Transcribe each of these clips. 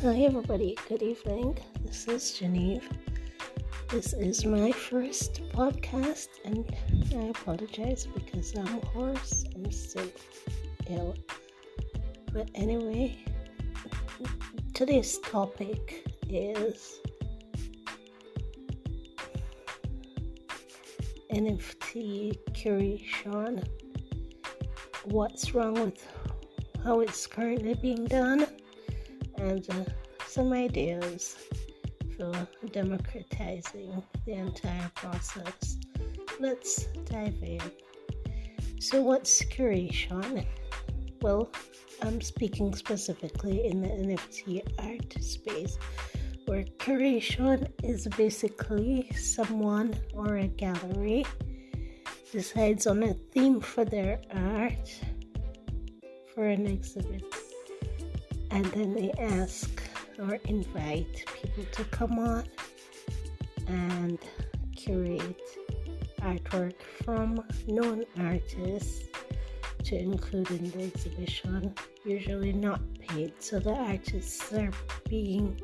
Hi everybody, good evening. This is Genevieve. This is my first podcast and I apologize because I'm hoarse. I'm still ill. But anyway, today's topic is NFT curation. What's wrong with how it's currently being done? And some ideas for democratizing the entire process. Let's dive in. So what's curation? Well, I'm speaking specifically in the NFT art space, where curation is basically someone or a gallery decides on a theme for their art for an exhibit. And then they ask or invite people to come on and curate artwork from known artists to include in the exhibition, usually not paid. So the artists are being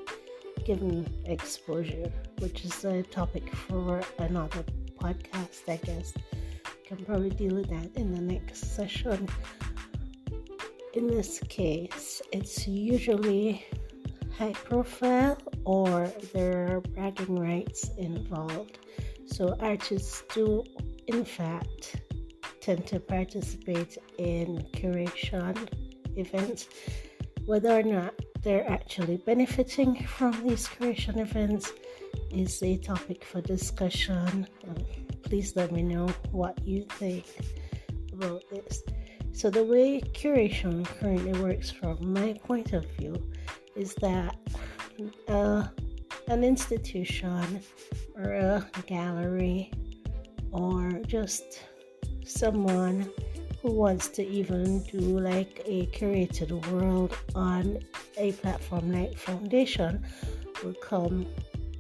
given exposure, which is a topic for another podcast, I guess. We can probably deal with that in the next session. In this case, it's usually high profile or there are bragging rights involved. So artists do, in fact, tend to participate in curation events. Whether or not they're actually benefiting from these curation events is a topic for discussion. Please let me know what you think about this. So the way curation currently works from my point of view is that an institution or a gallery or just someone who wants to even do like a curated world on a platform like Foundation will come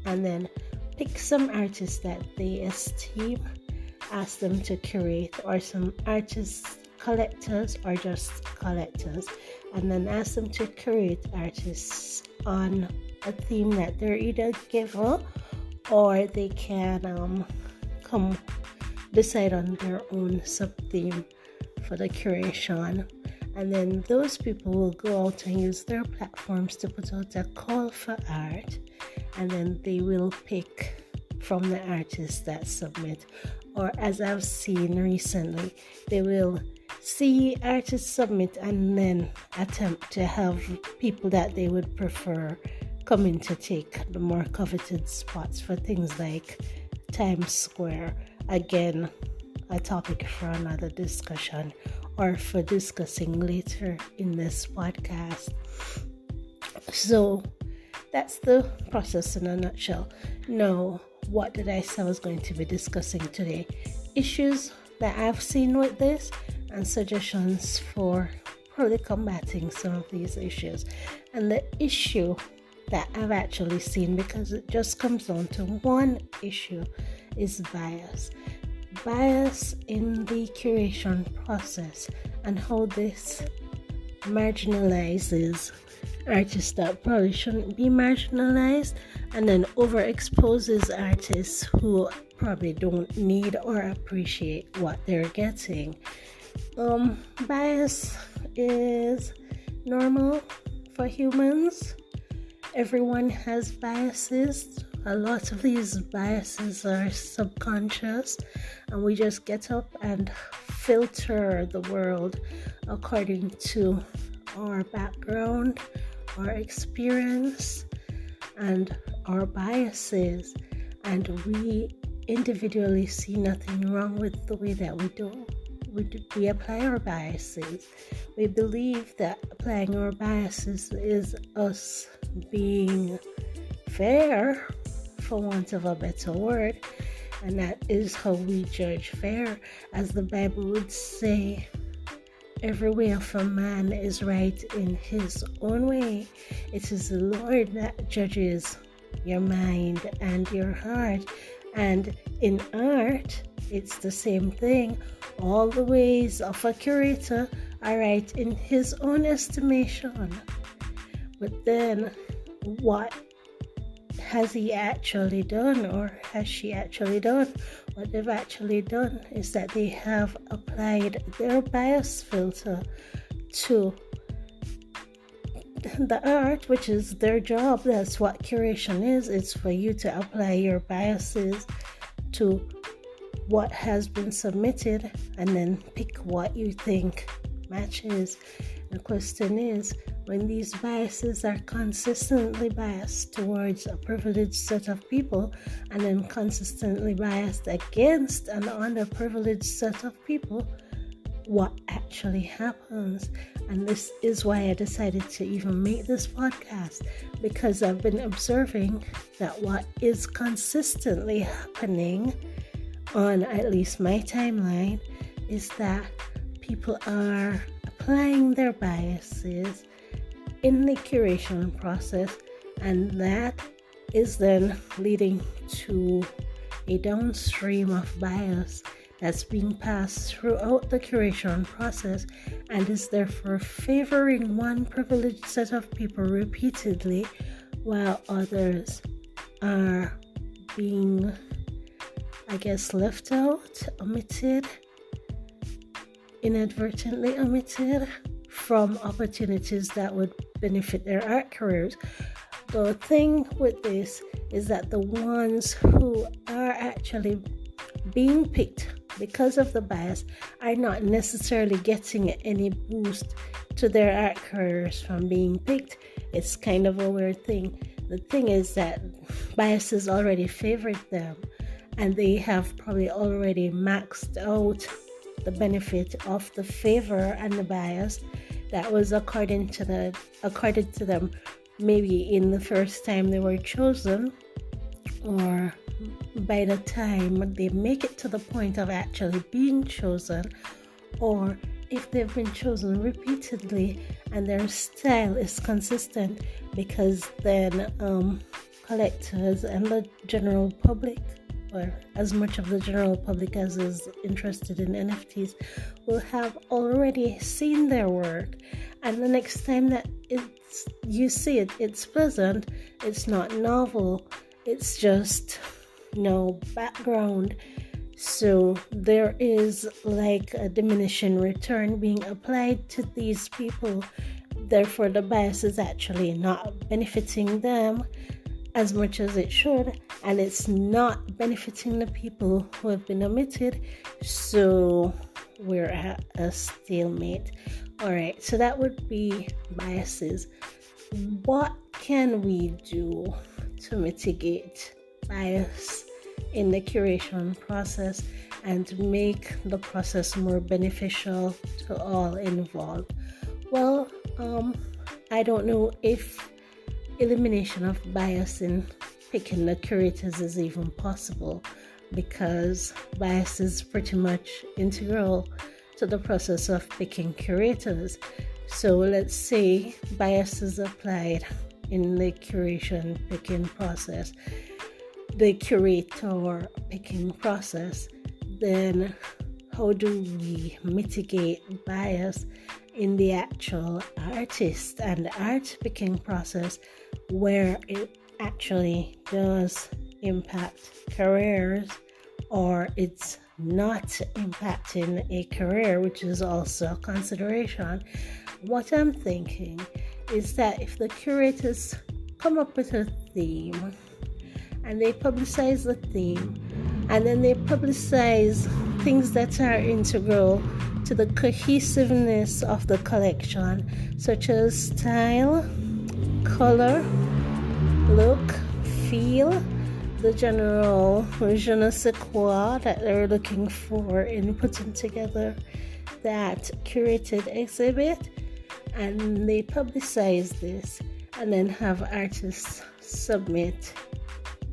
and then pick some artists that they esteem, ask them to curate, or some artists collectors or just collectors, and then ask them to curate artists on a theme that they're either given or they can come decide on their own sub-theme for the curation. And then those people will go out and use their platforms to put out a call for art, and then they will pick from the artists that submit. Or as I've seen recently, they will see artists submit and then attempt to have people that they would prefer come in to take the more coveted spots for things like Times Square. Again, a topic for another discussion or for discussing later in this podcast. So that's the process in a nutshell. Now, what did I say I was going to be discussing today? Issues that I've seen with this and suggestions for probably combating some of these issues. And the issue that I've actually seen, because it just comes down to one issue, is bias. Bias in the curation process and how this marginalizes artists that probably shouldn't be marginalized, and then overexposes artists who probably don't need or appreciate what they're getting. Bias is normal for humans. Everyone has biases. A lot of these biases are subconscious, and we just get up and filter the world according to our background, our experience, and our biases. And we individually see nothing wrong with the way that we apply our biases. We believe that applying our biases is us being fair, for want of a better word, and that is how we judge fair. As the Bible would say, every way of a man is right in his own way. It is the Lord that judges your mind and your heart. And in art, it's the same thing. All the ways of a curator are right in his own estimation. But then what has he actually done, or has she actually done? What they've actually done is that they have applied their bias filter to the art, which is their job. That's what curation is. It's for you to apply your biases to what has been submitted and then pick what you think matches. The question is, when these biases are consistently biased towards a privileged set of people and then consistently biased against an underprivileged set of people, what actually happens? And this is why I decided to even make this podcast, because I've been observing that what is consistently happening on at least my timeline is that people are applying their biases in the curation process, and that is then leading to a downstream of bias that's being passed throughout the curation process and is therefore favoring one privileged set of people repeatedly, while others are being, left out, omitted, inadvertently omitted from opportunities that would benefit their art careers. The thing with this is that the ones who are actually being picked because of the bias are not necessarily getting any boost to their art careers from being picked. It's kind of a weird thing. The thing is that biases already favored them, and they have probably already maxed out the benefit of the favor and the bias that was accorded to them maybe in the first time they were chosen, or by the time they make it to the point of actually being chosen, or if they've been chosen repeatedly and their style is consistent, because then collectors and the general public, or as much of the general public as is interested in NFTs, will have already seen their work, and the next time that you see it, it's pleasant, it's not novel, it's just no background. So there is like a diminishing return being applied to these people. Therefore, the bias is actually not benefiting them as much as it should, and it's not benefiting the people who have been omitted. So we're at a stalemate. All right, so that would be biases. What can we do to mitigate bias in the curation process and to make the process more beneficial to all involved? Well, I don't know if elimination of bias in picking the curators is even possible, because bias is pretty much integral to the process of picking curators. So let's say bias is applied in the curation picking process, the curator picking process. Then how do we mitigate bias in the actual artist and art picking process, where it actually does impact careers, or it's not impacting a career, which is also a consideration? What I'm thinking is that if the curators come up with a theme and they publicize the theme, and then they publicize things that are integral to the cohesiveness of the collection, such as style, color, look, feel, the general je ne sais quoi that they're looking for in putting together that curated exhibit, and they publicize this and then have artists submit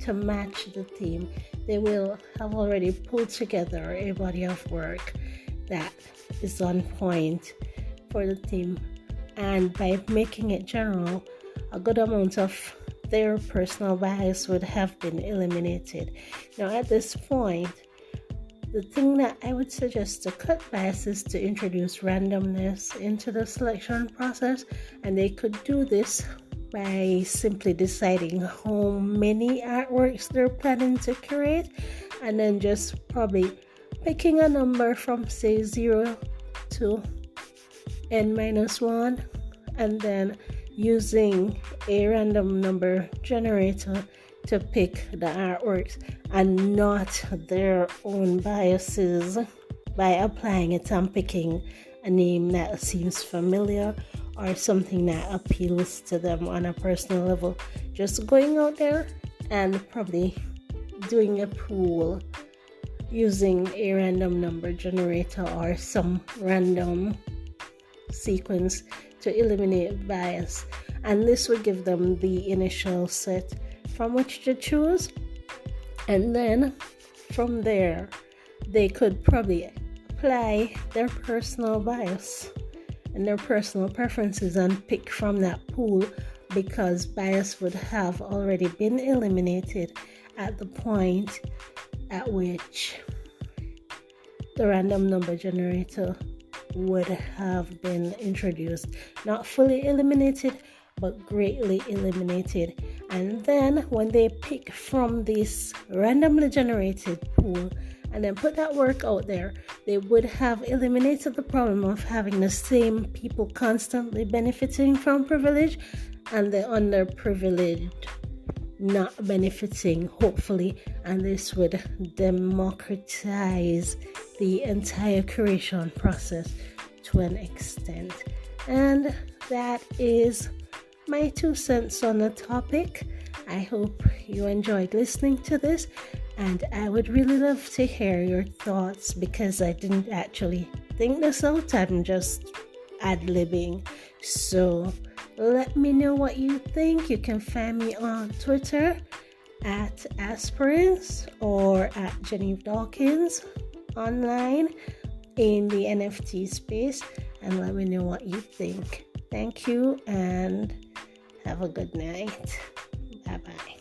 to match the theme. They will have already pulled together a body of work that is on point for the theme, and by making it general, a good amount of their personal bias would have been eliminated. Now, at this point, the thing that I would suggest to cut bias is to introduce randomness into the selection process, and they could do this by simply deciding how many artworks they're planning to create, and then just probably picking a number from say 0 to n-1, and then using a random number generator to pick the artworks and not their own biases by applying it and picking a name that seems familiar or something that appeals to them on a personal level. Just going out there and probably doing a pool using a random number generator or some random sequence to eliminate bias, and this will give them the initial set from which to choose, and then from there they could probably apply their personal bias and their personal preferences and pick from that pool, because bias would have already been eliminated at the point at which the random number generator would have been introduced. Not fully eliminated, but greatly eliminated. And then when they pick from this randomly generated pool and then put that work out there, they would have eliminated the problem of having the same people constantly benefiting from privilege and the underprivileged not benefiting, hopefully, and this would democratize the entire curation process to an extent. And that is my 2 cents on the topic. I hope you enjoyed listening to this, and I would really love to hear your thoughts, because I didn't actually think this out. I'm just ad-libbing. So let me know what you think. You can find me on Twitter at Aspirins or at Genevieve Dawkins online in the NFT space, and let me know what you think. Thank you and have a good night. Bye-bye.